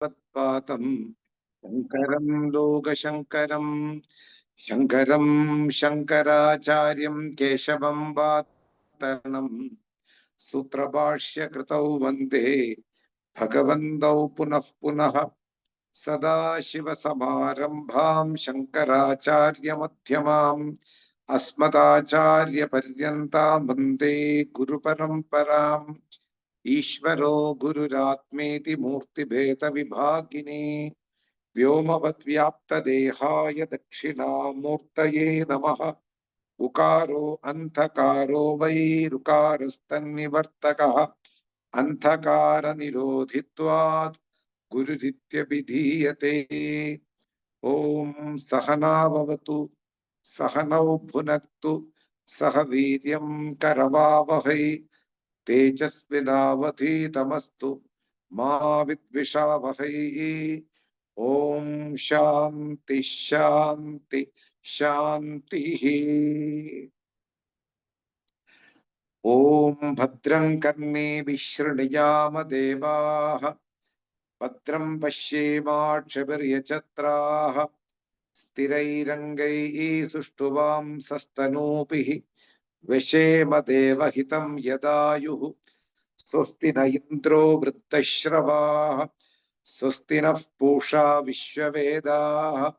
Patpatam Shankaram Logashankaram Shankaram Shankaracharyam Keshavam Vatanam Sutrabhashya Kritau Vande Bhagavantau Punah Punah Sada Shiva Samarambham Shankaracharya Madhyamam Asmadacharya Paryantam Vande Guru Paramparam Ishvaro Gururatmeti Murti Bheta Vibhagini Vyomavad Dehaya Dakshina Murtaye Namaha Ukaro Anthakaro Vai Rukarastan Anthakara Nirodhitvat Guru Ritya Vidhiyate Om Sahana Vavatu Sahanau Bhunaktu Sahaviryam Karavavahai Tejasvinavati Tamastu Ma Vidvishavahai Om Shanti Shanti Shanti Om Bhadram Karne Vishrniyama Devaha Bhadram Pashyemakshaviryachatraha Sthirairangai Sushtuvam Sastanupihi Veshema Devahitam Yadayuhu Swasti na Indro Vrittashravah Swasti na Pusha Vishwavedah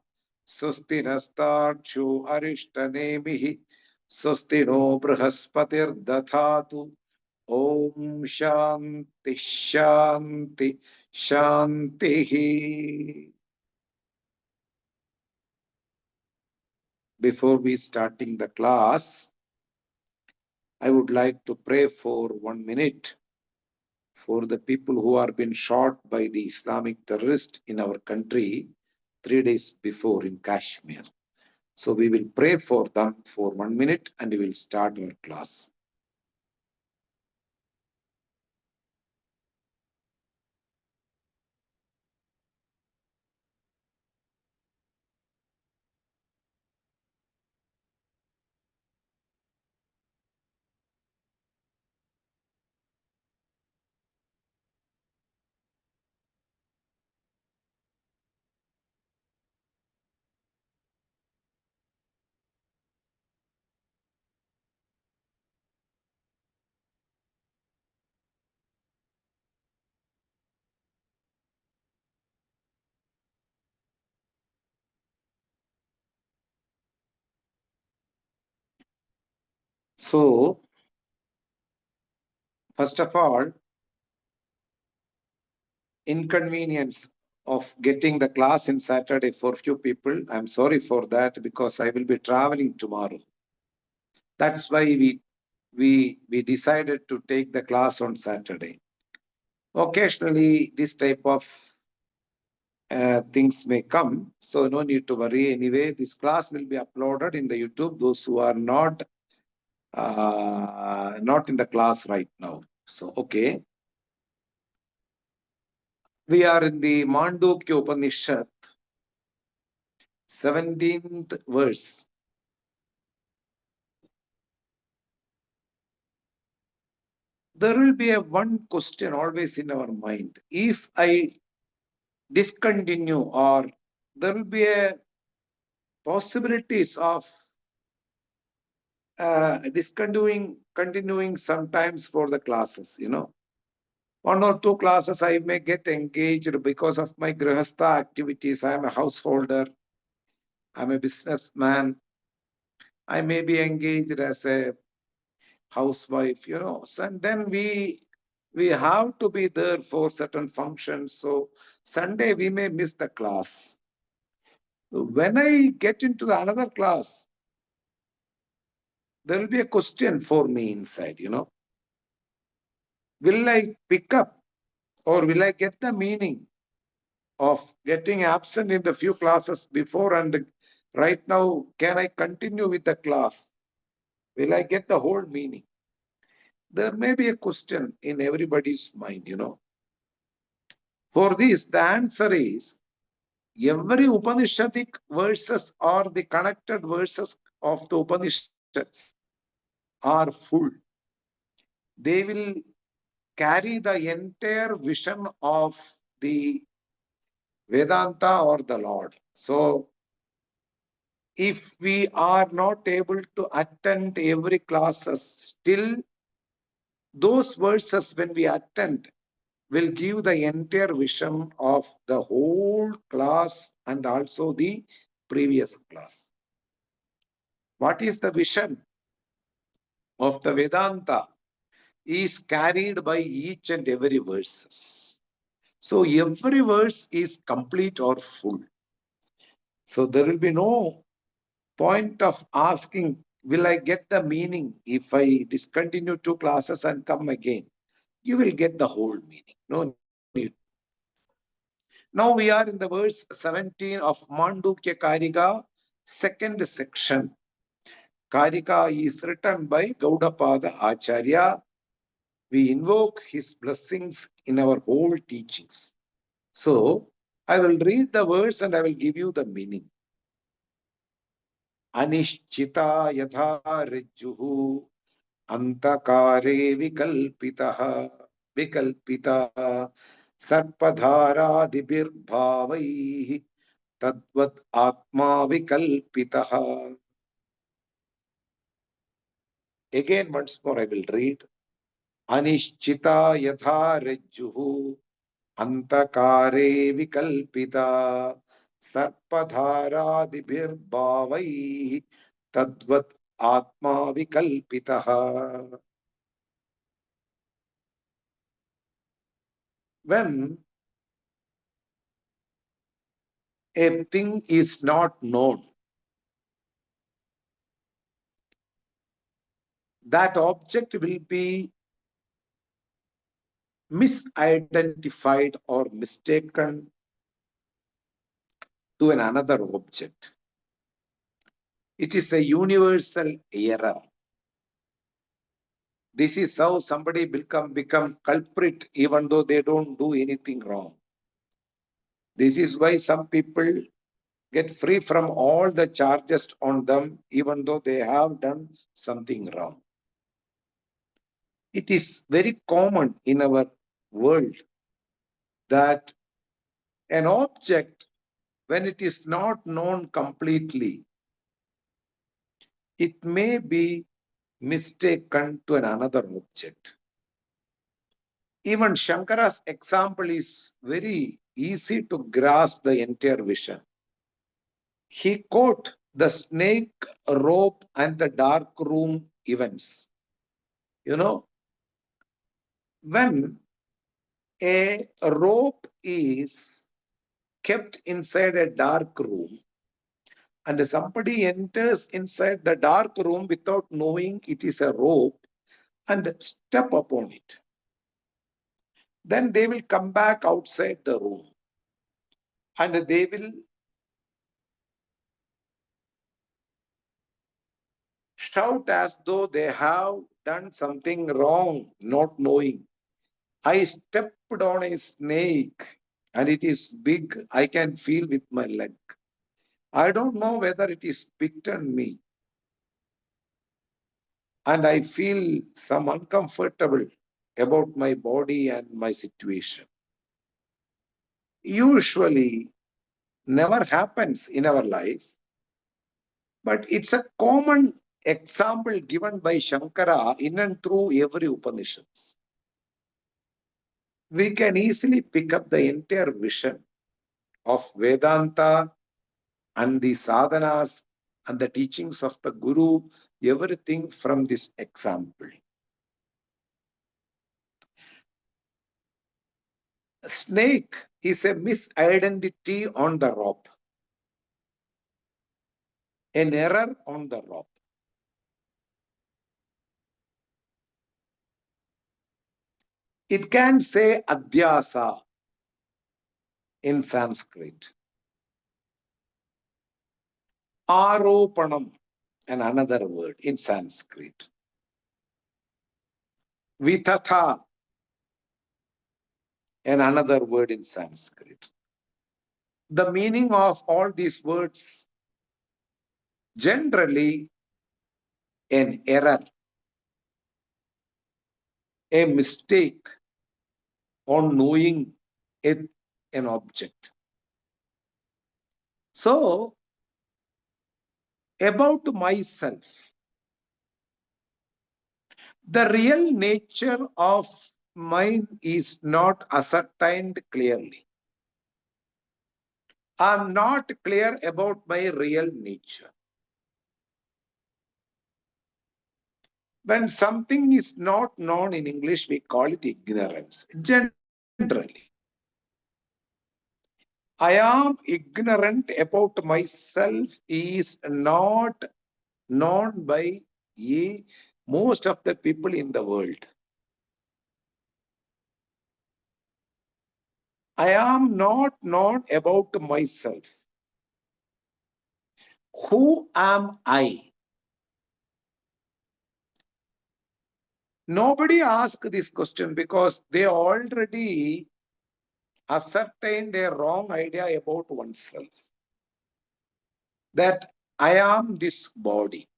Swasti nastarchu Arishtanemihi Swasti no Brahaspatir Dathatu Om Shanti Shanti Shanti. Before we starting the class, I would like to pray for 1 minute for the people who are been shot by the Islamic terrorist in our country 3 days before in Kashmir. So we will pray for them for 1 minute and we will start our class. So, first of all, inconvenience of getting the class in Saturday for few people. I'm sorry for that because I will be traveling tomorrow. That's why we decided to take the class on Saturday. Occasionally, this type of things may come, so no need to worry. Anyway, this class will be uploaded in the YouTube. Those who are not in the class right now. So, okay. We are in the Māṇḍūkya Upaniṣad, 17th verse. There will be one question always in our mind. If I discontinue, or there will be a possibilities of continuing sometimes for the classes, 1 or 2 classes I may get engaged because of my grihastha activities. I am a householder. I'm a businessman. I may be engaged as a housewife, and then we have to be there for certain functions. So Sunday we may miss the class. When I get into the another class, there will be a question for me inside, Will I pick up or will I get the meaning of getting absent in the few classes before, and right now, can I continue with the class? Will I get the whole meaning? There may be a question in everybody's mind, For this, the answer is every Upanishadic verses or the connected verses of the Upanishads are full. They will carry the entire vision of the Vedanta or the Lord. So, if we are not able to attend every classes, still those verses when we attend will give the entire vision of the whole class and also the previous class. What is the vision of the Vedanta is carried by each and every verses. So every verse is complete or full. So there will be no point of asking, will I get the meaning if I discontinue 2 classes and come again? You will get the whole meaning. No need. Now we are in the verse 17 of Māṇḍūkya kārikā, second section. Kārikā is written by Gaudapada Acharya. We invoke his blessings in our whole teachings. So I will read the verse and I will give you the meaning. Anishchita yatha rajjuhu antakare vikalpita sarpadharadibhirbhavaihi tadvat atma vikalpitaha. Again, once more I will read. Anishchita yatha rajjuhu antakare vikalpita sarpadharadibhirbhavaihi tadvat atma vikalpitaha. When a thing is not known, that object will be misidentified or mistaken to another object. It is a universal error. This is how somebody become culprit even though they don't do anything wrong. This is why some people get free from all the charges on them even though they have done something wrong. It is very common in our world that an object, when it is not known completely, it may be mistaken to another object. Even Shankara's example is very easy to grasp the entire vision. He quote the snake, rope, and the dark room events. You know, when a rope is kept inside a dark room and somebody enters inside the dark room without knowing it is a rope and step upon it, then they will come back outside the room and they will shout as though they have done something wrong, not knowing. I stepped on a snake and it is big. I can feel with my leg. I don't know whether it is bitten me. And I feel some uncomfortable about my body and my situation. Usually never happens in our life, but it's a common example given by Shankara in and through every Upanishads. We can easily pick up the entire vision of Vedanta and the sadhanas and the teachings of the Guru, everything from this example. Snake is a misidentity on the rope, an error on the rope. It can say adhyasa in Sanskrit. Aropanam, and another word in Sanskrit. Vitatha, and another word in Sanskrit. The meaning of all these words, generally an error, a mistake on knowing an object. So, about myself, the real nature of mine is not ascertained clearly. I'm not clear about my real nature. When something is not known in English, we call it ignorance. Generally, I am ignorant about myself is not known by most of the people in the world. I am not known about myself. Who am I? Nobody asks this question because they already ascertained a wrong idea about oneself. That I am this body.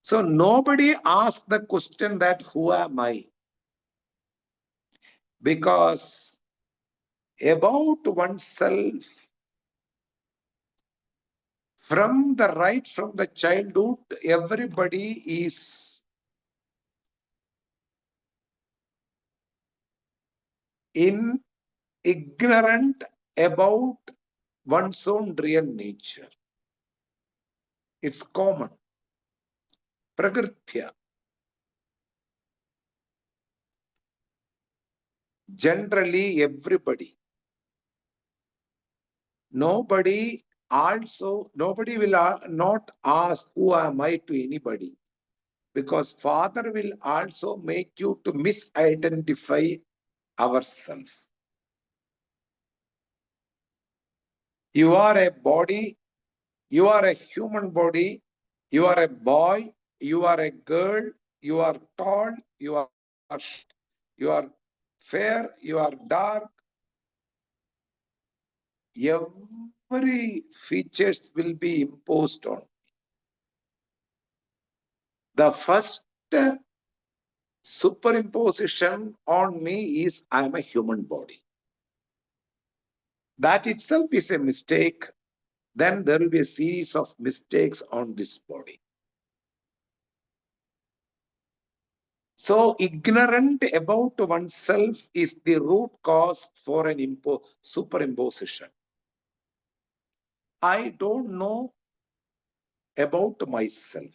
So nobody asks the question that who am I? Because about oneself, from the childhood, everybody is ignorant about one's own real nature. It's common. Prakritya. Generally, everybody. Nobody will not ask who am I to anybody. Because Father will also make you to misidentify ourselves. You are a body, you are a human body, you are a boy, you are a girl, you are tall, you are short, you are fair, you are dark. Every features will be imposed on. The first superimposition on me is I am a human body. That itself is a mistake. Then there will be a series of mistakes on this body. So ignorant about oneself is the root cause for an superimposition. I don't know about myself.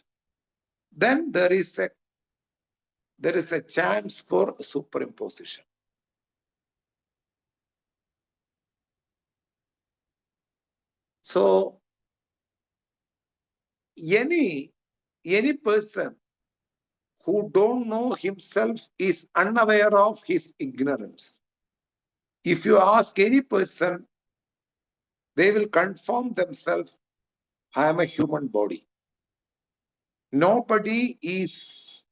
Then there is a chance for superimposition. So any person who don't know himself is unaware of his ignorance. If you ask any person, they will confirm themselves, I am a human body. Nobody is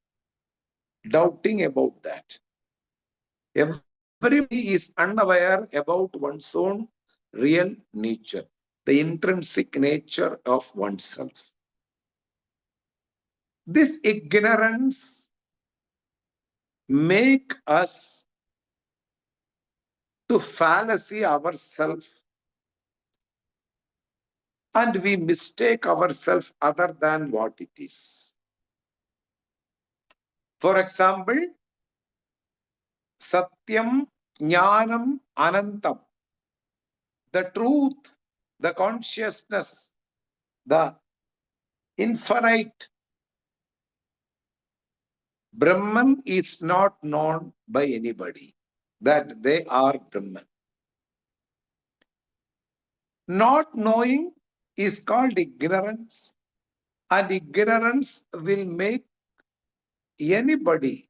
doubting about that. Everybody is unaware about one's own real nature, the intrinsic nature of oneself. This ignorance make us to fallacy ourselves, and we mistake ourselves other than what it is. For example, Satyam, Jnanam, Anantam. The truth, the consciousness, the infinite Brahman is not known by anybody, that they are Brahman. Not knowing is called ignorance, and ignorance will make anybody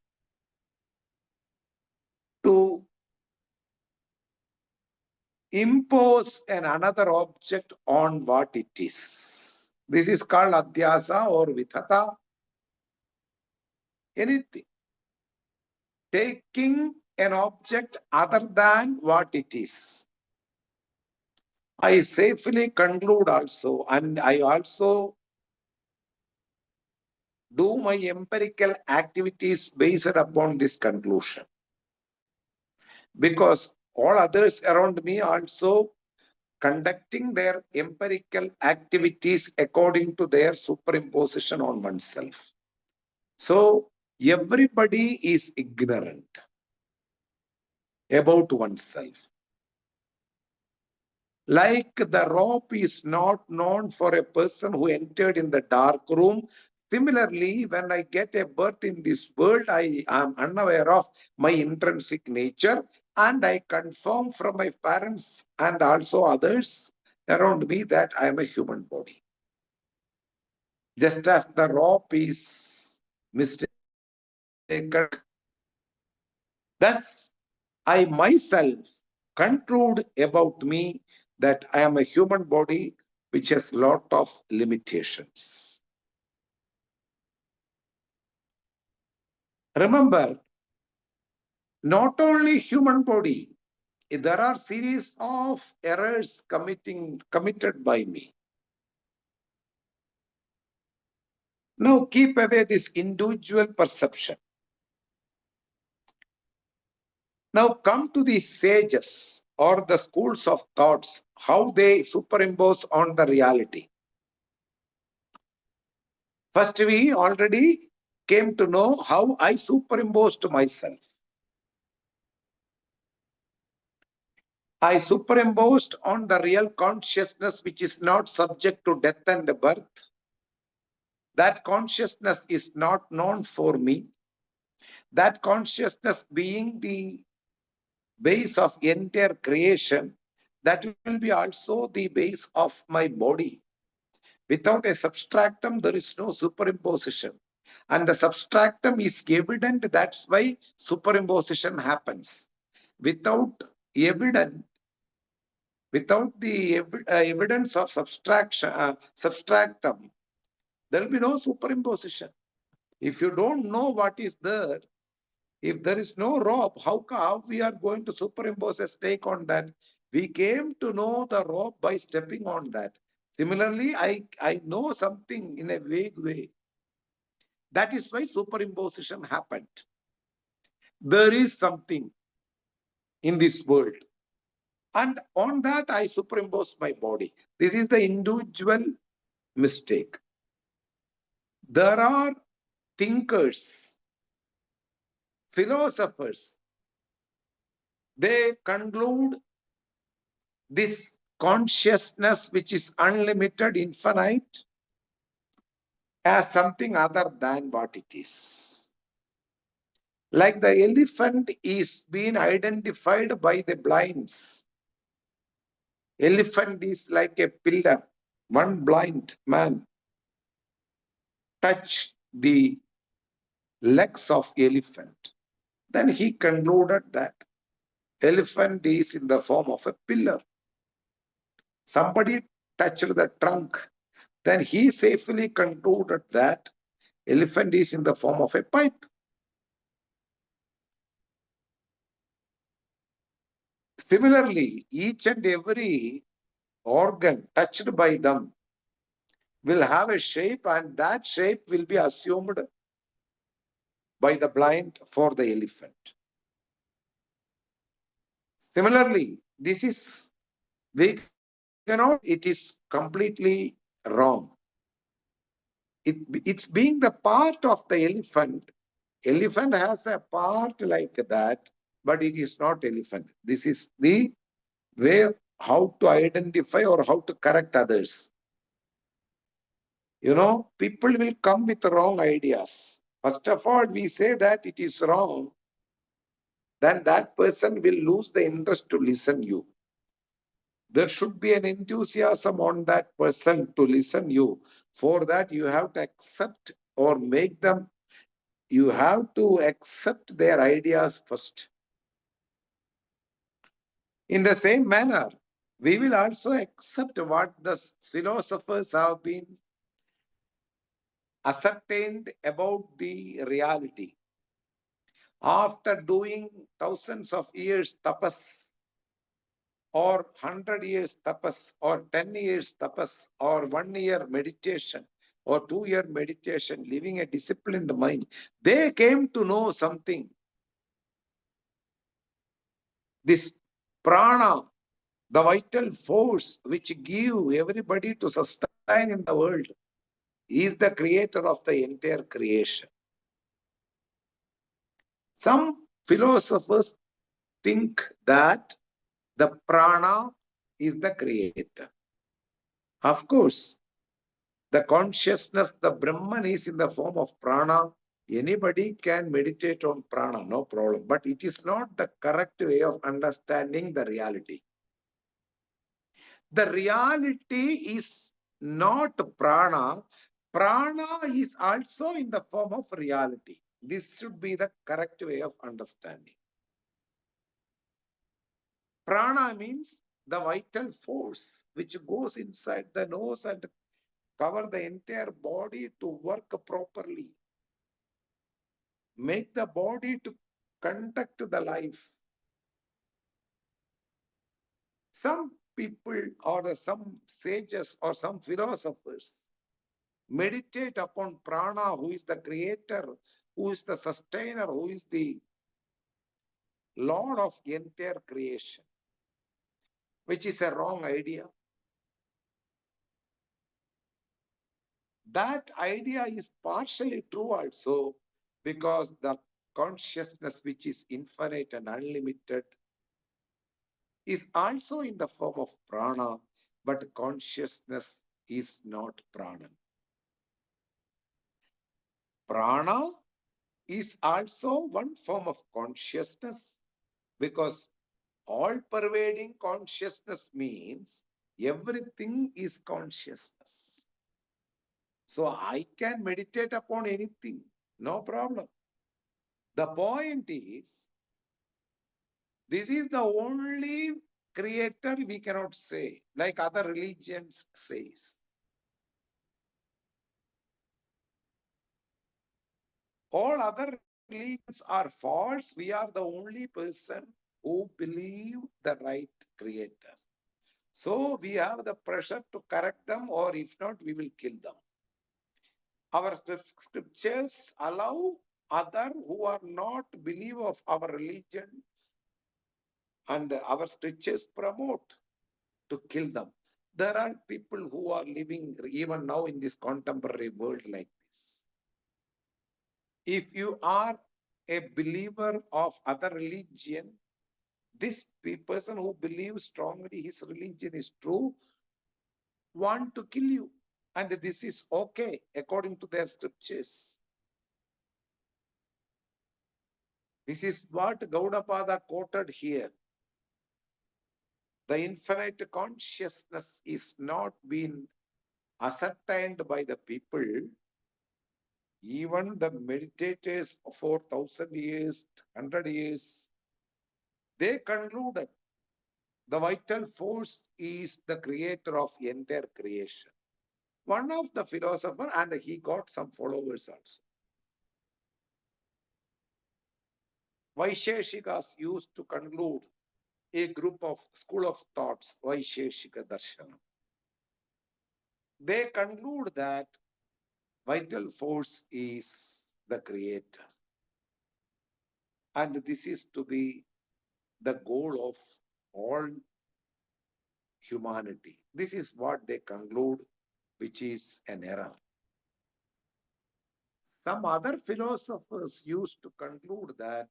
to impose another object on what it is. This is called adhyasa or vithata. Anything. Taking an object other than what it is. I safely conclude also, and I also do my empirical activities based upon this conclusion. Because all others around me also conducting their empirical activities according to their superimposition on oneself. So everybody is ignorant about oneself. Like the rope is not known for a person who entered in the dark room. Similarly, when I get a birth in this world, I am unaware of my intrinsic nature, and I confirm from my parents and also others around me that I am a human body. Just as the rope is mistaken, thus I myself conclude about me that I am a human body which has lot of limitations. Remember, not only human body, there are series of errors committed by me. Now keep away this individual perception. Now come to the sages or the schools of thoughts, how they superimpose on the reality. First, we already came to know how I superimposed myself. I superimposed on the real consciousness which is not subject to death and birth. That consciousness is not known for me. That consciousness being the base of entire creation, that will be also the base of my body. Without a substratum, there is no superimposition. And the substratum is evident, that's why superimposition happens. Without evidence, without the evidence of substratum, there will be no superimposition. If you don't know what is there, if there is no rope, how we are going to superimpose a stake on that? We came to know the rope by stepping on that. Similarly, I know something in a vague way. That is why superimposition happened. There is something in this world. And on that, I superimpose my body. This is the individual mistake. There are thinkers, philosophers. They conclude this consciousness, which is unlimited, infinite, as something other than what it is. Like the elephant is being identified by the blinds. Elephant is like a pillar. One blind man touched the legs of elephant. Then he concluded that elephant is in the form of a pillar. Somebody touched the trunk. Then he safely concluded that elephant is in the form of a pipe. Similarly, each and every organ touched by them will have a shape, and that shape will be assumed by the blind for the elephant. Similarly, this is, we cannot, it is completely wrong. It's being the part of the elephant. Elephant has a part like that, but it is not elephant. This is the way how to identify or how to correct others. You know, people will come with wrong ideas. First of all, we say that it is wrong, then that person will lose the interest to listen you. There should be an enthusiasm on that person to listen you. For that, you have to accept or make them, you have to accept their ideas first. In the same manner, we will also accept what the philosophers have been ascertained about the reality. After doing thousands of years tapas, or 100 years tapas, or 10 years tapas, or 1 year meditation, or 2 year meditation, living a disciplined mind, they came to know something. This prana, the vital force which give everybody to sustain in the world, is the creator of the entire creation. Some philosophers think that the prana is the creator. Of course, the consciousness, the Brahman is in the form of prana. Anybody can meditate on prana, no problem. But it is not the correct way of understanding the reality. The reality is not prana. Prana is also in the form of reality. This should be the correct way of understanding. Prana means the vital force which goes inside the nose and cover the entire body to work properly. Make the body to conduct the life. Some people or some sages or some philosophers meditate upon prana, who is the creator, who is the sustainer, who is the Lord of the entire creation, which is a wrong idea. That idea is partially true also, because the consciousness which is infinite and unlimited is also in the form of prana, but consciousness is not prana. Prana is also one form of consciousness, because all-pervading consciousness means everything is consciousness. So I can meditate upon anything, no problem. The point is, this is the only creator we cannot say, like other religions says. All other religions are false. We are the only person who believe the right creator. So we have the pressure to correct them, or if not, we will kill them. Our scriptures allow other who are not believe of our religion, and our scriptures promote to kill them. There are people who are living even now in this contemporary world like this. If you are a believer of other religion, this person who believes strongly his religion is true, want to kill you. And this is okay according to their scriptures. This is what Gaudapada quoted here. The infinite consciousness is not being ascertained by the people. Even the meditators for 1,000 years, 100 years, they concluded the vital force is the creator of the entire creation. One of the philosophers, and he got some followers also. Vaisheshikas used to conclude a group of school of thoughts, Vaisheshika Darshanam. They conclude that vital force is the creator. And this is to be the goal of all humanity. This is what they conclude, which is an error. Some other philosophers used to conclude that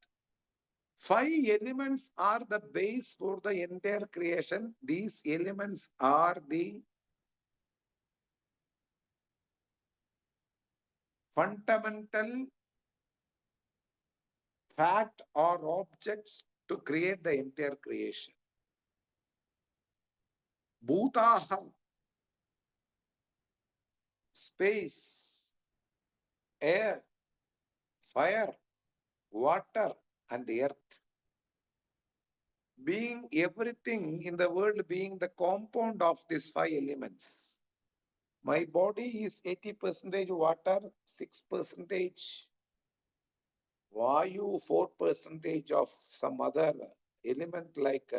5 elements are the base for the entire creation. These elements are the fundamental fact or objects to create the entire creation. Bhutaha, space, air, fire, water, and earth. Being everything in the world, being the compound of these 5 elements. My body is 80% water, 6% Vayu, 4% of some other element like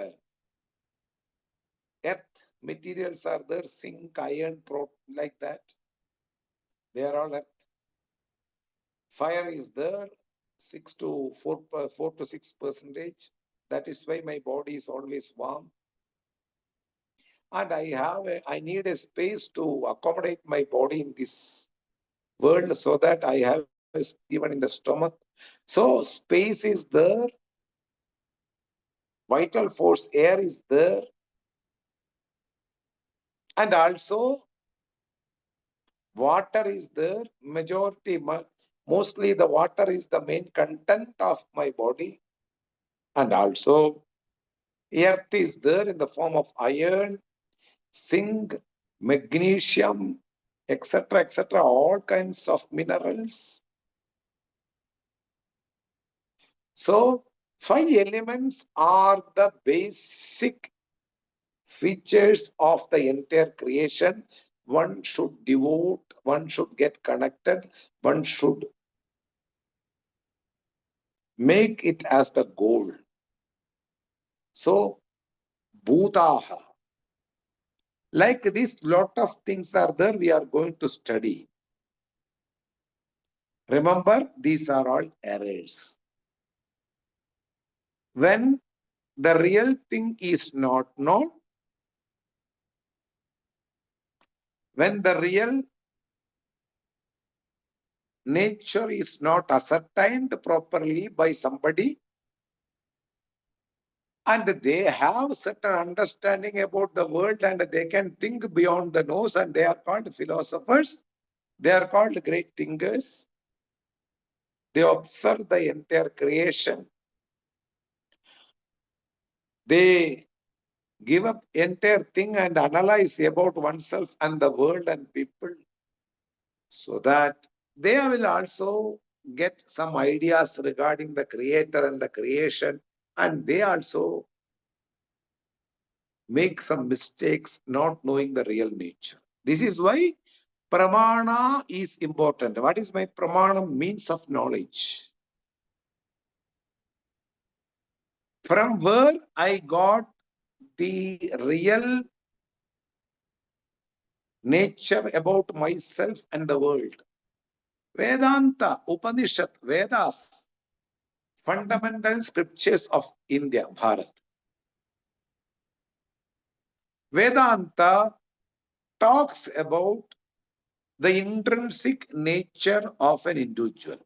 earth materials are there, zinc, iron, like that. They are all earth. Fire is there, 4 to 6%. That is why my body is always warm. And I need a space to accommodate my body in this world so that I have even in the stomach. So space is there, vital force air is there, and also water is there. Mostly the water is the main content of my body. And also earth is there in the form of iron, zinc, magnesium, etc., all kinds of minerals. So, five elements are the basic features of the entire creation. One should devote, one should get connected, one should make it as the goal. So, Bhutaha. Like this, lot of things are there we are going to study. Remember, these are all errors. When the real thing is not known, when the real nature is not ascertained properly by somebody, and they have certain understanding about the world and they can think beyond the nose, and they are called philosophers, they are called great thinkers. They observe the entire creation. They give up entire thing and analyze about oneself and the world and people, so that they will also get some ideas regarding the creator and the creation, and they also make some mistakes not knowing the real nature. This is why pramana is important. What is my pramana? Means of knowledge. From where I got the real nature about myself and the world. Vedanta, Upanishad, Vedas, fundamental scriptures of India, Bharat. Vedanta talks about the intrinsic nature of an individual.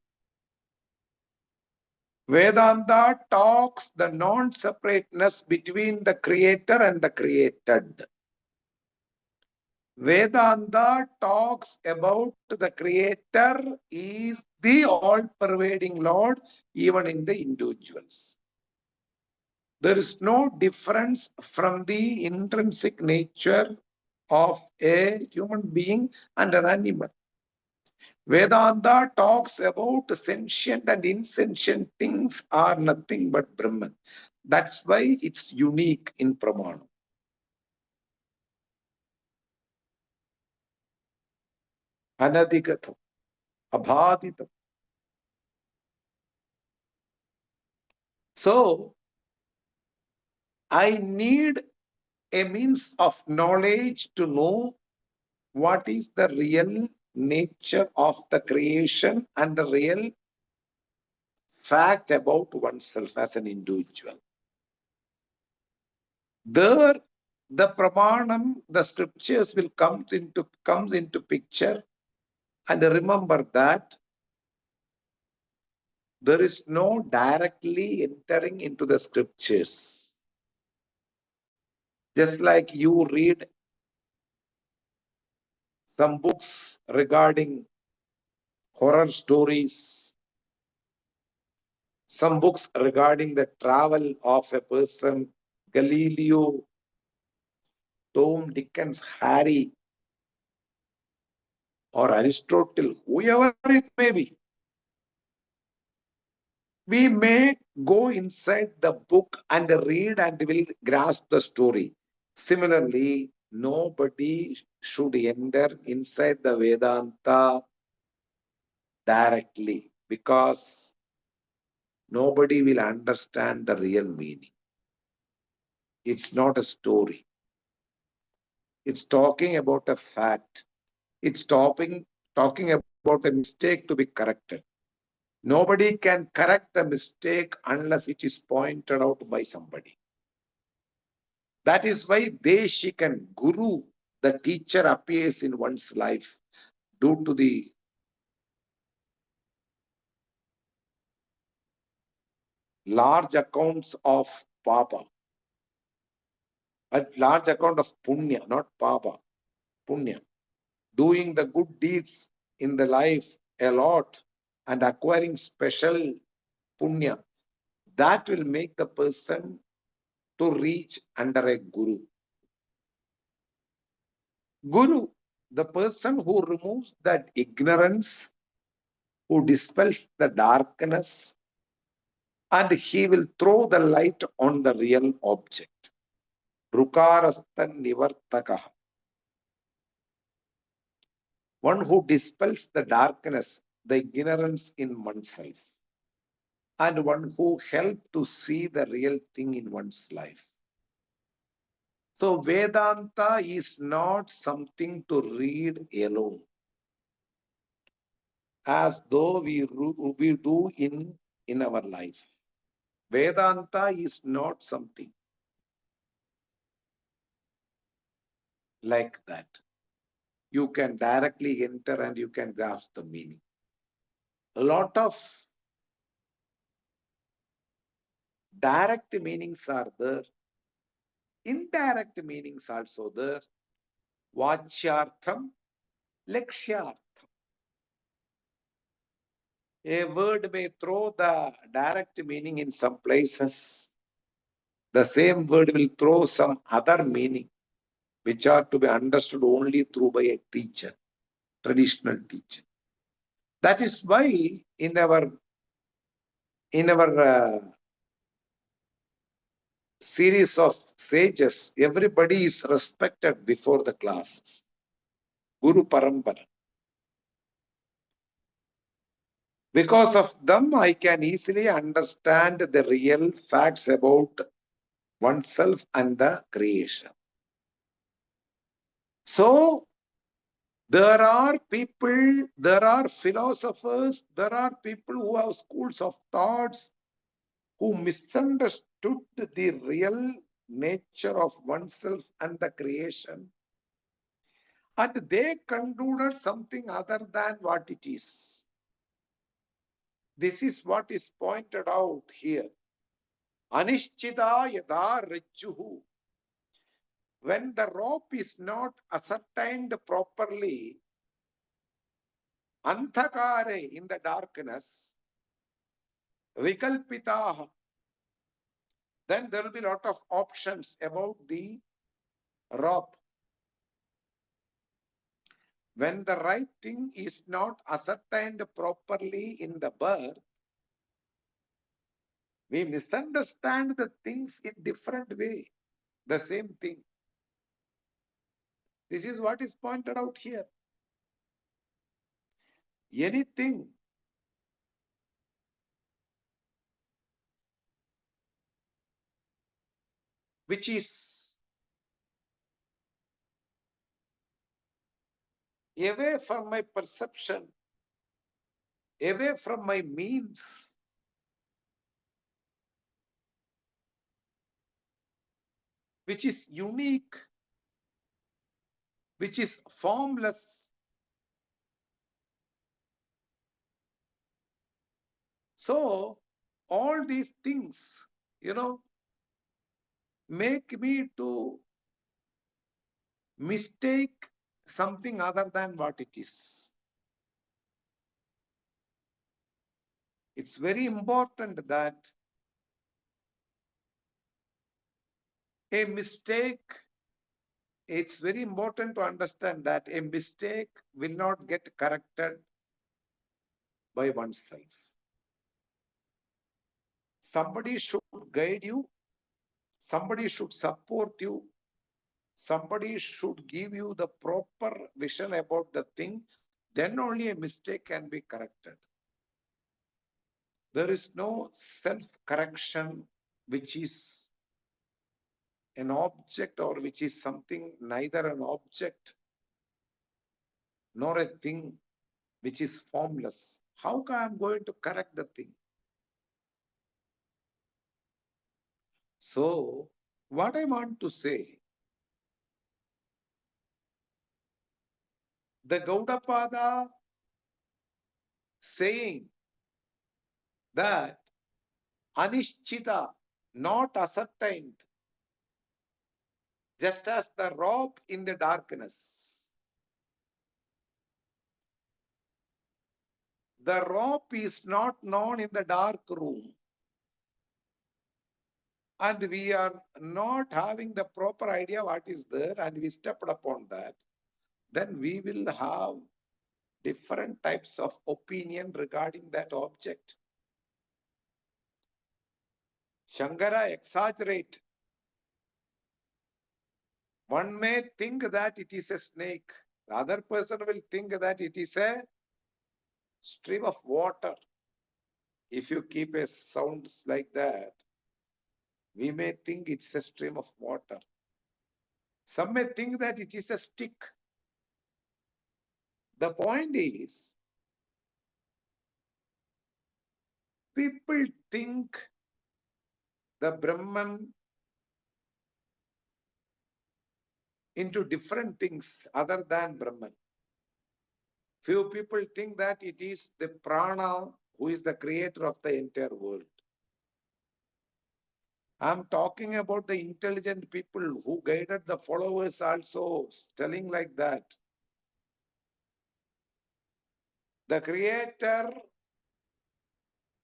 Vedanta talks the non-separateness between the creator and the created. Vedanta talks about the creator is the all-pervading Lord, even in the individuals. There is no difference from the intrinsic nature of a human being and an animal. Vedanta talks about sentient and insentient things are nothing but Brahman. That's why it's unique in Pramana. Anadhigatam, abhaditam. So, I need a means of knowledge to know what is the real nature of the creation and the real fact about oneself as an individual. There, the pramanam, the scriptures will comes into picture, and remember that there is no directly entering into the scriptures. Just like you read some books regarding horror stories, some books regarding the travel of a person, Galileo, Tom, Dickens, Harry, or Aristotle, whoever it may be. We may go inside the book and read and will grasp the story. Similarly, nobody should enter inside the Vedanta directly, because nobody will understand the real meaning. It's not a story. It's talking about a fact. It's talking about a mistake to be corrected. Nobody can correct the mistake unless it is pointed out by somebody. That is why Deshik and Guru, the teacher, appears in one's life due to the large accounts of Papa, a large account of Punya, not Papa, Punya. Doing the good deeds in the life a lot and acquiring special Punya, that will make the person to reach under a Guru. Guru, the person who removes that ignorance, who dispels the darkness, and he will throw the light on the real object. Rukarastan nivartakaha. One who dispels the darkness, the ignorance in oneself, and one who helps to see the real thing in one's life. So Vedanta is not something to read alone, as though we do in our life. Vedanta is not something like that. You can directly enter and you can grasp the meaning. A lot of direct meanings are there. Indirect meanings also there. Vachyartham, Lakshyartham. A word may throw the direct meaning in some places. The same word will throw some other meaning, which are to be understood only through by a teacher, traditional teacher. That is why in our series of sages, everybody is respected before the classes. Guru Parampara. Because of them, I can easily understand the real facts about oneself and the creation. So, there are people, there are philosophers, there are people who have schools of thoughts who misunderstood the real nature of oneself and the creation. And they concluded something other than what it is. This is what is pointed out here. Anishchita yada rajjuhu. When the rope is not ascertained properly, anthakare, in the darkness, vikalpitaha, then there will be a lot of options about the rope. When the right thing is not ascertained properly in the birth, we misunderstand the things in different way. The same thing. This is what is pointed out here. Anything which is away from my perception, away from my means, which is unique, which is formless. So, all these things, make me to mistake something other than what it is. It's very important that a mistake, it's very important to understand that a mistake will not get corrected by oneself. Somebody should guide you, somebody should support you, somebody should give you the proper vision about the thing, then only a mistake can be corrected. There is no self-correction which is an object or which is something neither an object nor a thing which is formless. How I am going to correct the thing? So, what I want to say, the Gaudapada saying that Anishchita, not ascertained, just as the rope in the darkness. The rope is not known in the dark room, and we are not having the proper idea what is there, and we stepped upon that, then we will have different types of opinion regarding that object. Shankara exaggerate. One may think that it is a snake. The other person will think that it is a stream of water. If you keep a sounds like that, we may think it's a stream of water. Some may think that it is a stick. The point is, people think the Brahman into different things other than Brahman. Few people think that it is the prana who is the creator of the entire world. I'm talking about the intelligent people who guided the followers also, telling like that. The creator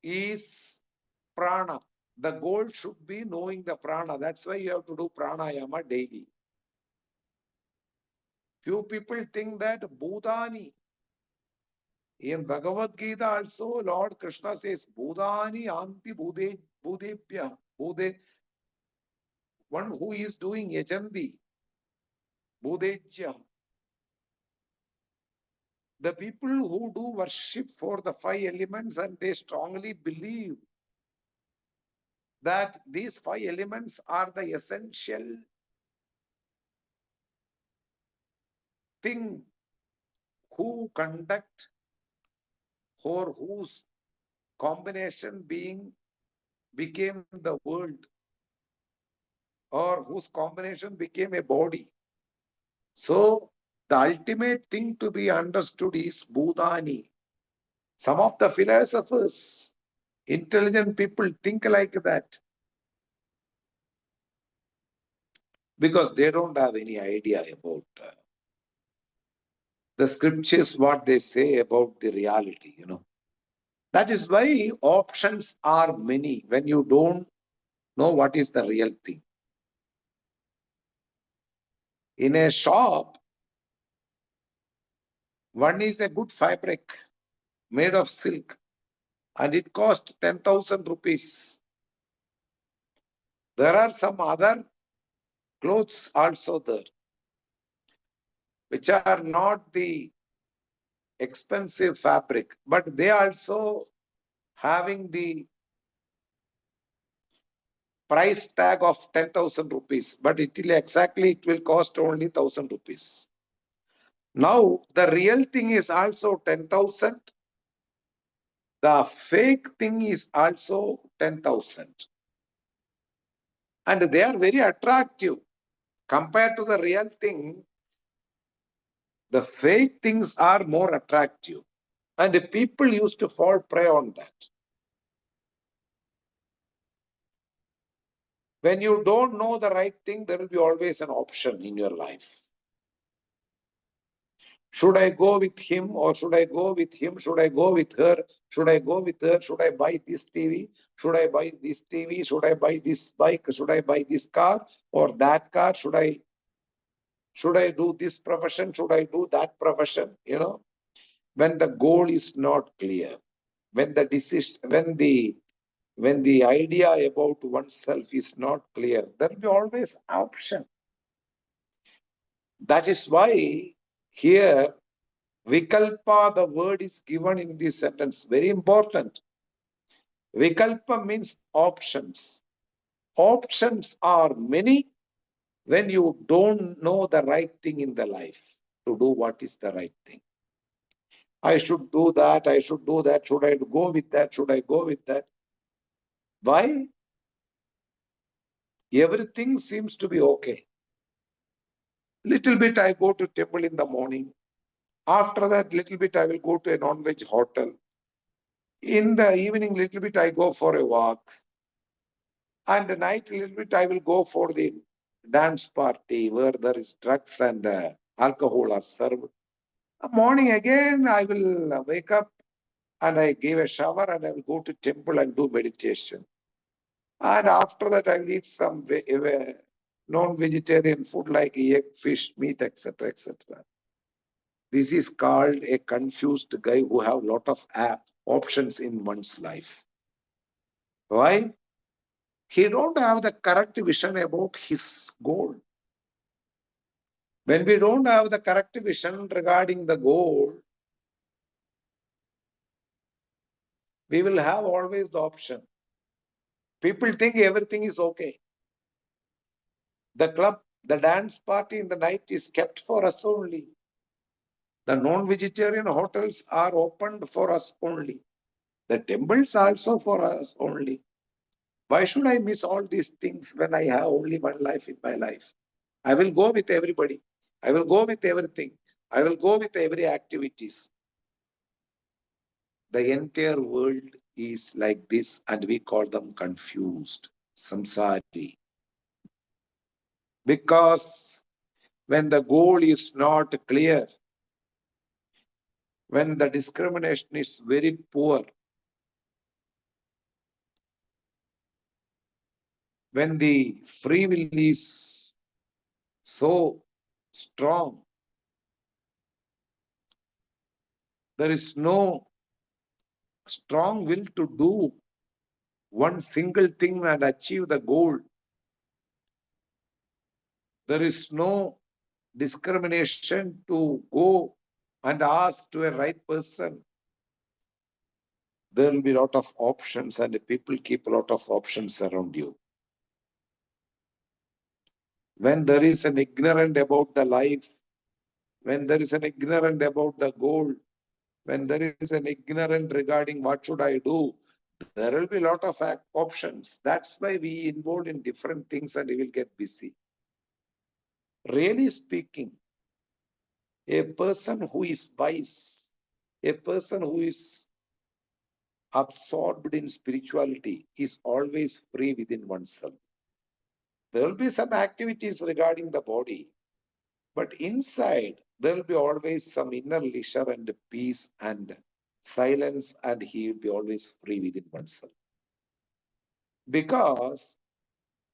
is prana. The goal should be knowing the prana. That's why you have to do pranayama daily. Few people think that Bhutani. In Bhagavad Gita also, Lord Krishna says, Bhutani anti Bhudebhya. One who is doing yajandi, Bhudejya. The people who do worship for the 5 elements and they strongly believe that these 5 elements are the essential thing who conduct or whose combination became the world, or whose combination became a body. So the ultimate thing to be understood is Bhutani. Some of the philosophers, intelligent people think like that because they don't have any idea about the scriptures, what they say about the reality, That is why options are many when you don't know what is the real thing. In a shop, one is a good fabric made of silk and it costs 10,000 rupees. There are some other clothes also there, which are not the expensive fabric, but they also having the price tag of 10,000 rupees, but it will cost only 1,000 rupees. Now, the real thing is also 10,000. The fake thing is also 10,000. And they are very attractive. Compared to the real thing, the fake things are more attractive. And the people used to fall prey on that. When you don't know the right thing, there will be always an option in your life. Should I go with him or should I go with him? Should I go with her? Should I go with her? Should I buy this TV? Should I buy this TV? Should I buy this bike? Should I buy this car or that car? Should I do this profession? Should I do that profession? When the goal is not clear, when the decision, when the idea about oneself is not clear, there will be always option. That is why here Vikalpa, the word is given in this sentence, very important. Vikalpa means options. Options are many when you don't know the right thing in the life to do what is the right thing. I should do that, I should do that, should I go with that, should I go with that? Why? Everything seems to be okay. Little bit I go to temple in the morning. After that, little bit I will go to a non-veg hotel. In the evening, little bit I go for a walk. And the night, little bit I will go for the dance party where there is drugs and alcohol are served. Morning again, I will wake up and I give a shower and I will go to temple and do meditation. And after that, I will eat some non-vegetarian food like egg, fish, meat, etc., etc. This is called a confused guy who have lot of options in one's life. Why? He don't have the correct vision about his goal. When we don't have the correct vision regarding the goal, we will have always the option. People think everything is okay. The club, the dance party in the night is kept for us only. The non-vegetarian hotels are opened for us only. The temples also for us only. Why should I miss all these things when I have only one life in my life? I will go with everybody. I will go with everything. I will go with every activities. The entire world is like this and we call them confused, samsari. Because when the goal is not clear, when the discrimination is very poor, when the free will is so strong, there is no strong will to do one single thing and achieve the goal. There is no discrimination to go and ask to a right person. There will be a lot of options and people keep a lot of options around you. When there is an ignorant about the life, when there is an ignorant about the goal, when there is an ignorant regarding what should I do, there will be a lot of options. That's why we involved in different things and we will get busy. Really speaking, a person who is wise, a person who is absorbed in spirituality is always free within oneself. There will be some activities regarding the body, but inside there will be always some inner leisure and peace and silence, and he will be always free within oneself. Because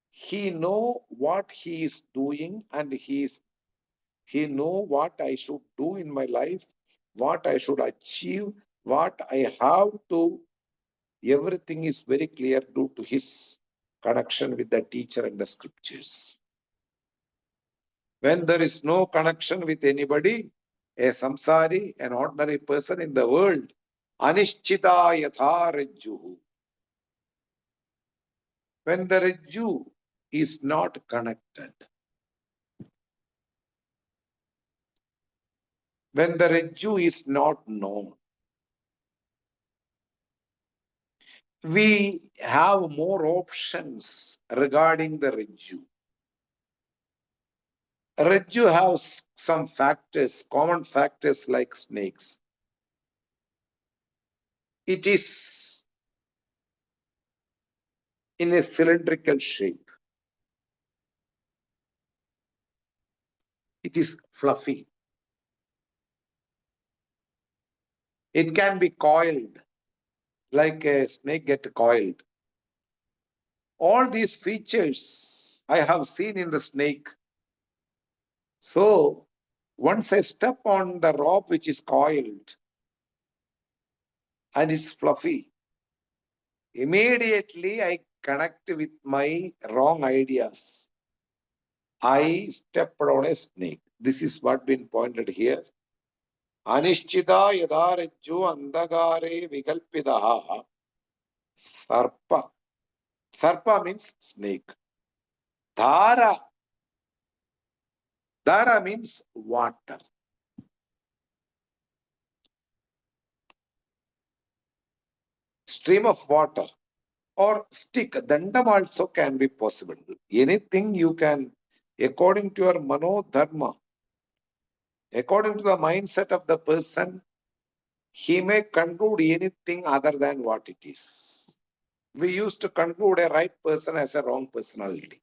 he know what he is doing and he know what I should do in my life, what I should achieve, what I have to. Everything is very clear due to his connection with the teacher and the scriptures. When there is no connection with anybody, a samsari, an ordinary person in the world, anishchita yatha rajjuhu. When the rajju is not connected, when the rajju is not known, we have more options regarding the rajju. Rajju has some factors, common factors like snakes. It is in a cylindrical shape. It is fluffy. It can be coiled, like a snake get coiled. All these features I have seen in the snake. So once I step on the rope which is coiled and it's fluffy, immediately I connect with my wrong ideas. I stepped on a snake. This is what been pointed here. Anishchita yadarajju andagare vikalpidaha sarpa. Sarpa means snake. Dhara. Dhara means water. stream of water, or stick. Dandam also can be possible. Anything you can, according to your manodharma, according to the mindset of the person, he may conclude anything other than what it is. We used to conclude a right person as a wrong personality.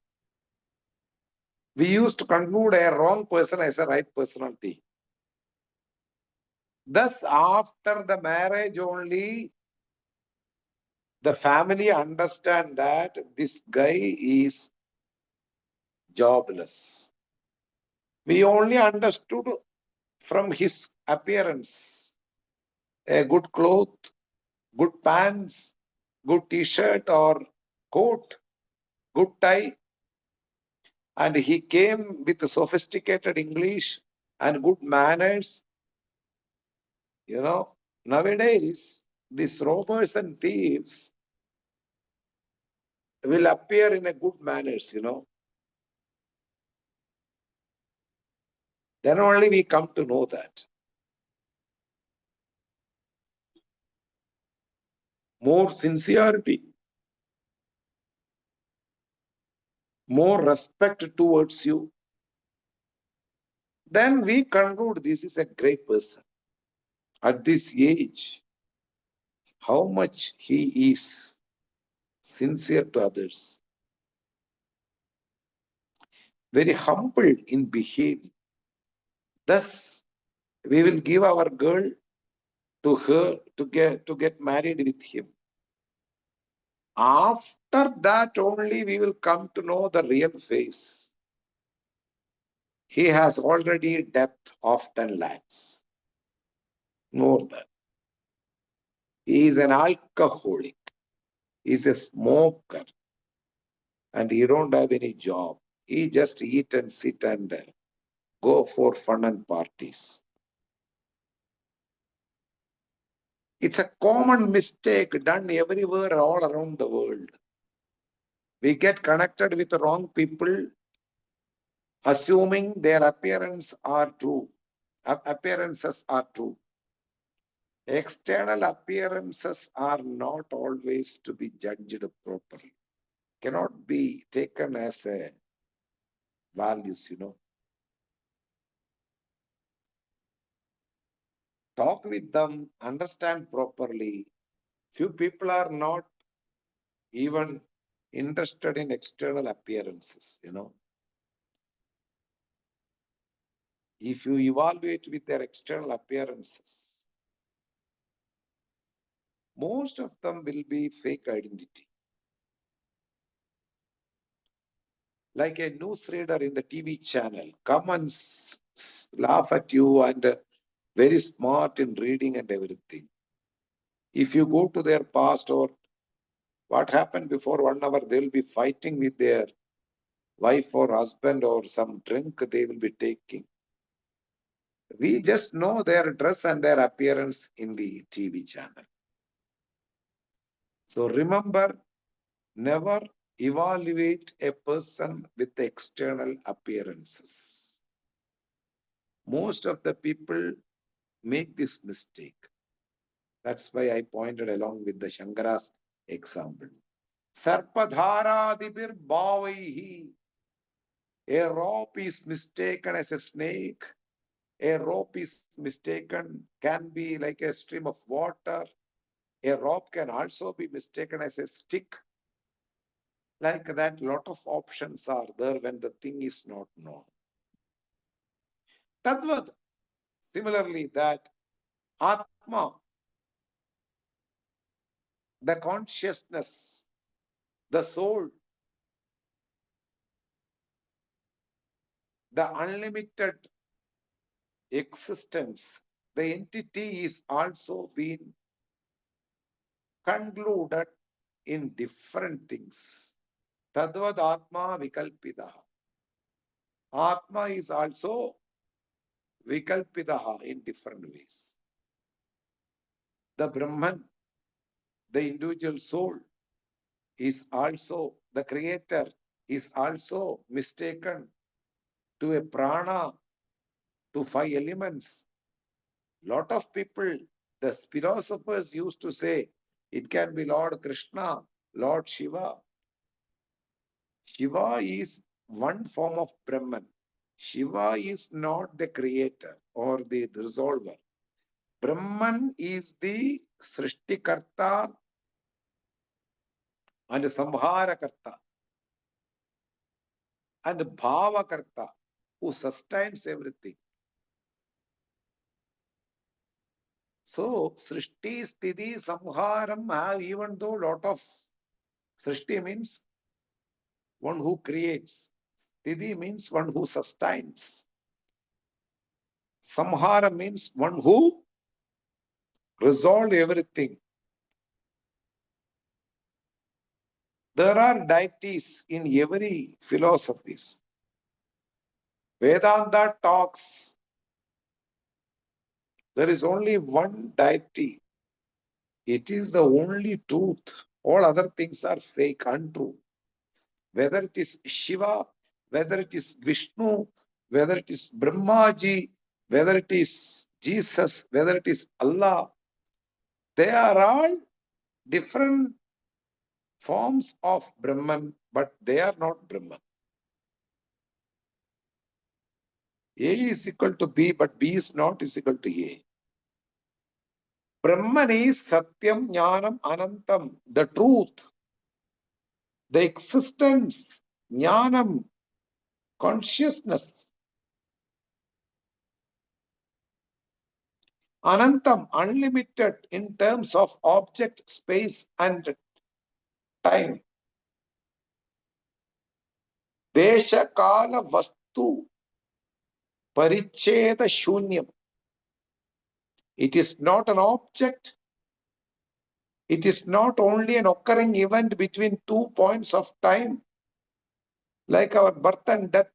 We used to conclude a wrong person as a right personality. Thus, after the marriage only, the family understand that this guy is jobless. We only understood from his appearance, a good cloth, good pants, good t-shirt or coat, good tie, and he came with sophisticated English and good manners. Nowadays, these robbers and thieves will appear in a good manners. Then only we come to know that. More sincerity, more respect towards you. Then we conclude this is a great person. At this age, how much he is sincere to others, very humble in behavior. Thus, we will give our girl to her to get married with him. After that only we will come to know the real face. He has already debt of 10 lakhs. More than. He is an alcoholic. He is a smoker. And he don't have any job. He just eat and sit and go for fun and parties. It's a common mistake done everywhere all around the world. We get connected with the wrong people, assuming their appearances are true. External appearances are not always to be judged properly. Cannot be taken as a values. Talk with them, understand properly. Few people are not even interested in external appearances. If you evaluate with their external appearances, most of them will be fake identity. Like a newsreader in the TV channel, come and laugh at you and very smart in reading and everything. If you go to their past or what happened before 1 hour, they will be fighting with their wife or husband or some drink they will be taking. We just know their dress and their appearance in the TV channel. So remember, never evaluate a person with external appearances. Most of the people make this mistake. That's why I pointed along with the Shankara's example. Sarpadharadibir bhavaihi. A rope is mistaken as a snake. A rope is mistaken, can be like a stream of water. A rope can also be mistaken as a stick. Like that, lot of options are there when the thing is not known. Tadvad, similarly, that Atma, the consciousness, the soul, the unlimited existence, the entity is also being concluded in different things. Tadvad Atma Vikalpida. Atma is also Vikalpidaha in different ways. The Brahman, the individual soul, is also, the creator is also mistaken to a prana, to 5 elements. Lot of people, the philosophers used to say, It can be Lord Krishna, Lord Shiva. Shiva is one form of Brahman. Shiva is not the creator or the resolver. Brahman is the Srishtikarta and Samharakarta and Bhavakarta who sustains everything. So, Srishti, Sthiti, Samharam have, even though lot of Srishti means one who creates. Sthiti means one who sustains. Samhara means one who resolves everything. There are deities in every philosophies. Vedanta talks, there is only one deity. It is the only truth. All other things are fake, untrue. Whether it is Shiva, whether it is Vishnu, whether it is Brahmaji, whether it is Jesus, whether it is Allah, they are all different forms of Brahman, but they are not Brahman. A is equal to B, but B is not is equal to A. Brahman is Satyam, Jnanam, Anantam, the truth, the existence, Jnanam, consciousness. Anantam, unlimited in terms of object, space, and time. Desha, Kala, Vastu, Paricheda, Shunyam. It is not an object. It is not only an occurring event between 2 points of time, like our birth and death.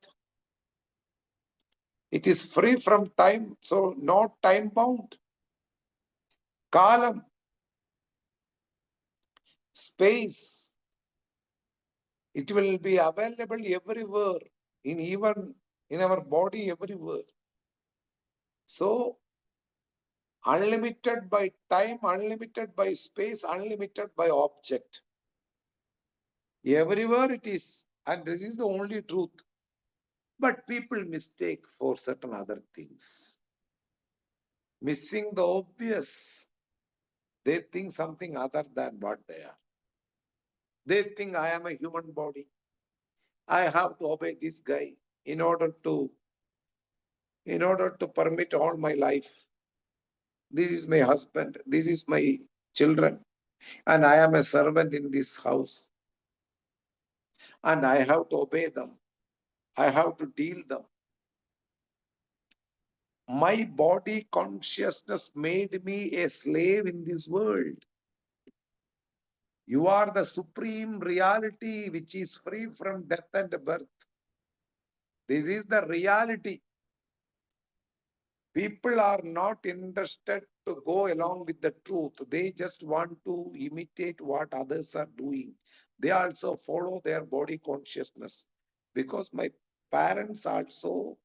It is free from time, so not time bound. Kalam, space, it will be available everywhere, even in our body, everywhere. So, unlimited by time, unlimited by space, unlimited by object. Everywhere it is, and this is the only truth. But people mistake for certain other things. Missing the obvious. They think something other than what they are. They think I am a human body. I have to obey this guy in order to permit all my life. This is my husband. This is my children. And I am a servant in this house. And I have to obey them. I have to deal them. My body consciousness made me a slave in this world. You are the supreme reality which is free from death and birth. This is the reality. People are not interested to go along with the truth. They just want to imitate what others are doing. They also follow their body consciousness because my parents also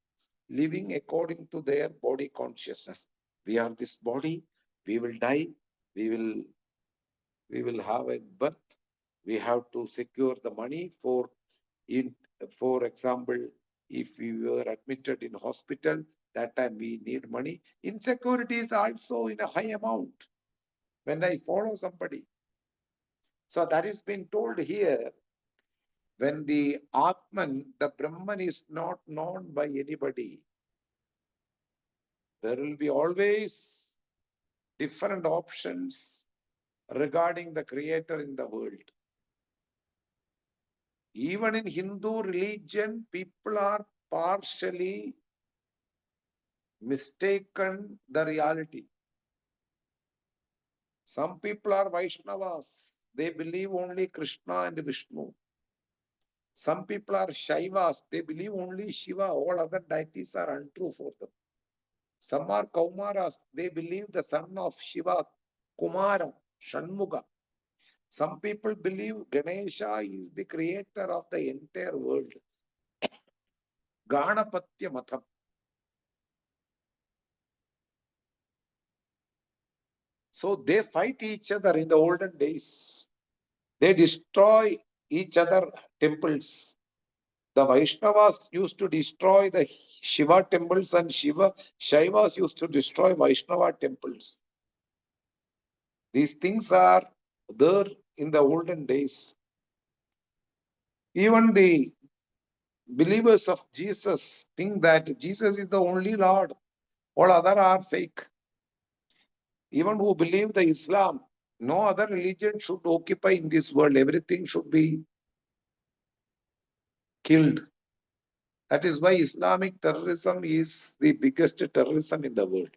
living according to their body consciousness. We are this body, we will die, we will have a birth, we have to secure the money for example, if we were admitted in hospital, that time we need money. Insecurity is also in a high amount when I follow somebody. So that is being told here. When the Atman, the Brahman is not known by anybody, there will be always different options regarding the creator in the world. Even in Hindu religion, people are partially mistaken the reality. Some people are Vaishnavas. They believe only Krishna and Vishnu. Some people are Shaivas. They believe only Shiva. All other deities are untrue for them. Some are Kaumaras. They believe the son of Shiva, Kumara, Shanmuga. Some people believe Ganesha is the creator of the entire world. Ganapatya Matham. So they fight each other in the olden days. They destroy each other temples. The Vaishnavas used to destroy the Shiva temples, and Shaivas used to destroy Vaishnava temples. These things are there in the olden days. Even the believers of Jesus think that Jesus is the only Lord. All other are fake. Even who believe the Islam, no other religion should occupy in this world. Everything should be killed. That is why Islamic terrorism is the biggest terrorism in the world.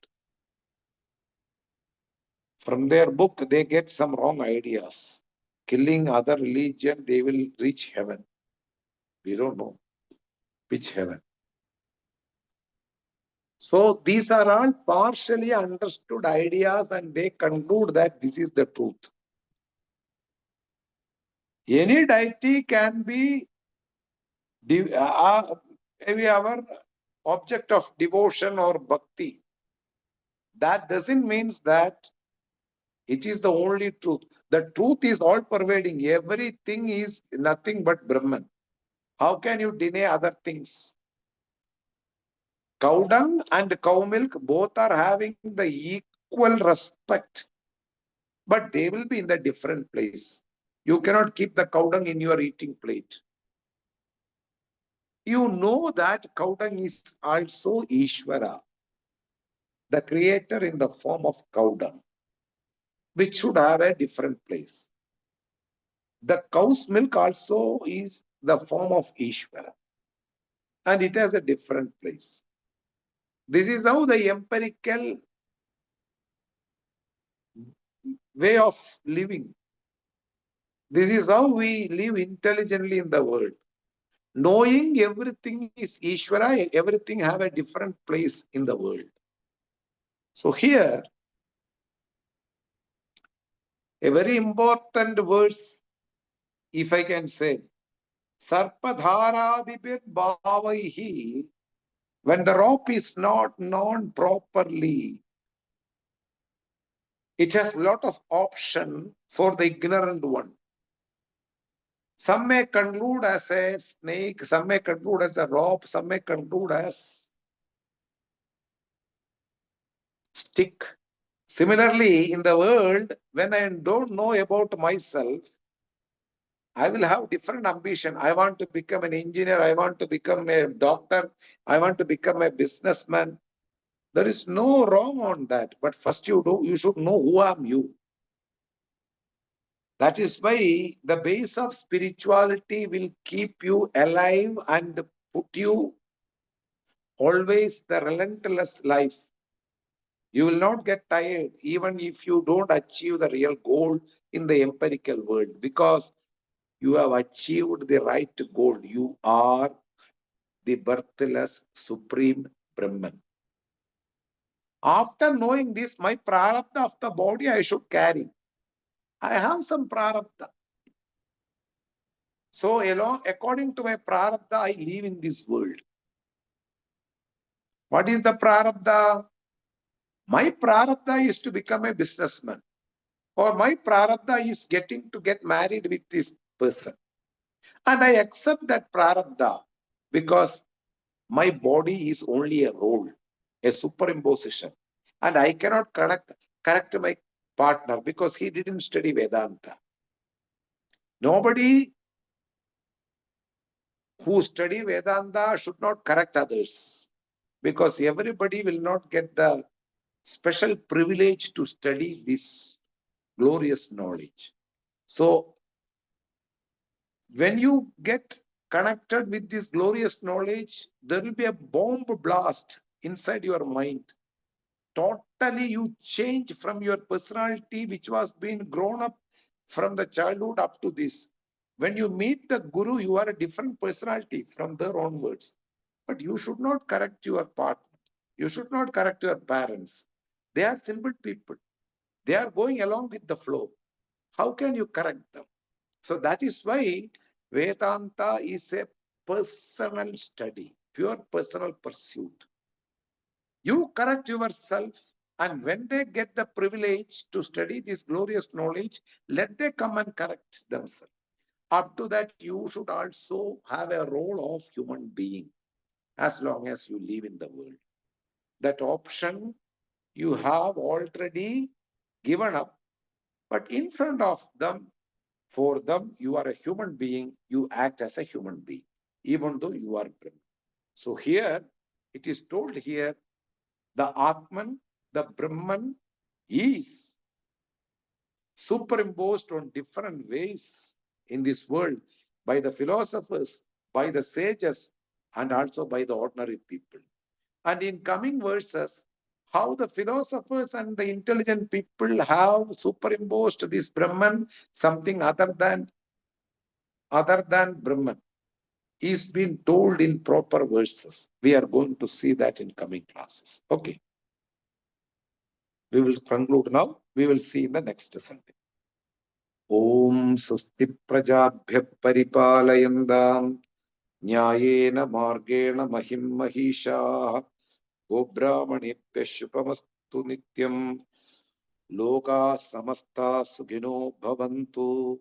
From their book, they get some wrong ideas. Killing other religion, they will reach heaven. We don't know which heaven. So these are all partially understood ideas, and they conclude that this is the truth. Any deity can be our object of devotion or bhakti. That doesn't mean that it is the only truth. The truth is all pervading. Everything is nothing but Brahman. How can you deny other things? Cow dung and cow milk both are having the equal respect, but they will be in the different place. You cannot keep the cow dung in your eating plate. You know that cow dung is also Ishvara, the creator in the form of cow dung, which should have a different place. The cow's milk also is the form of Ishvara, and it has a different place. This is how the empirical way of living. This is how we live intelligently in the world. Knowing everything is Ishvara, everything have a different place in the world. So here, a very important verse, if I can say, Sarpadharadibir bhavaihi, when the rope is not known properly, it has a lot of option for the ignorant one. Some may conclude as a snake, some may conclude as a rope, some may conclude as stick. Similarly, in the world, when I don't know about myself, I will have different ambition. I want to become an engineer. I want to become a doctor. I want to become a businessman. There is no wrong on that. But first you should know who am you. That is why the base of spirituality will keep you alive and put you always the relentless life. You will not get tired even if you don't achieve the real goal in the empirical world, because you have achieved the right goal. You are the birthless supreme Brahman. After knowing this, my prarabdha of the body I should carry. I have some prarabdha. So, according to my prarabdha, I live in this world. What is the prarabdha? My prarabdha is to become a businessman, or my prarabdha is to get married with this person. And I accept that prarabdha because my body is only a role, a superimposition. And I cannot correct my partner because he didn't study Vedanta. Nobody who study Vedanta should not correct others, because everybody will not get the special privilege to study this glorious knowledge. So when you get connected with this glorious knowledge, there will be a bomb blast inside your mind. Totally you change from your personality, which was being grown up from the childhood up to this. When you meet the Guru, you are a different personality from there onwards. But you should not correct your partner. You should not correct your parents. They are simple people. They are going along with the flow. How can you correct them? So that is why Vedanta is a personal study, pure personal pursuit. You correct yourself And when they get the privilege to study this glorious knowledge, let they come and correct themselves. Up to that, you should also have a role of human being as long as you live in the world. That option you have already given up, but in front of them, for them, you are a human being, you act as a human being, even though you are Brahman. So here, it is told here, the Atman, the Brahman is superimposed on different ways in this world by the philosophers, by the sages, and also by the ordinary people. And in coming verses, how the philosophers and the intelligent people have superimposed this Brahman, something other than Brahman, is being told in proper verses. We are going to see that in coming classes. Okay. We will conclude now. We will see in the next Sunday. Om Swasti Prajabhya Paripalayantam Nyayena Margena Mahim Mahisha Gobrahmanebhya Shubhamastu Nityam Loka Samasta Sukhino Bhavantu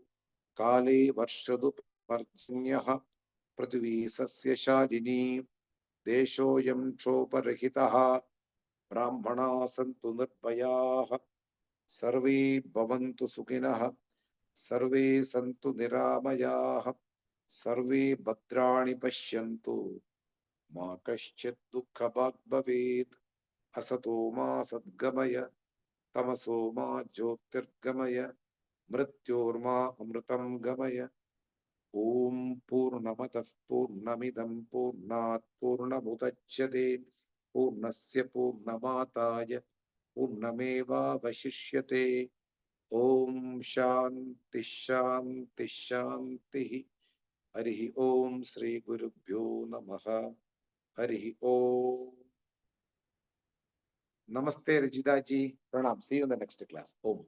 Kale Varshadu Parjanyah Prithvi Sasya Shalini Deshoyam Choparahitaha Brahmana Santu Nirbayaha Sarve Bhavantu Sukhinah Sarve Santu Niramayaha Sarve Bhadrani Pashyantu Ma Kaschit Dukkha Bhag Bhavet Asato Ma Sadgamaya Tamaso Ma Jyotirgamaya Mrityorma Amritam Gamaya Om Purnamatav Purnamidam Purnat Purnamudachyate Purnasya Purnamataya Purnameva Vashishyate Om Shanti Shanti Shanti Harihi Om Sri Gurubhyo Namaha Harihi Om Namaste Rajida ji. Pranam. See you in the next class. Om.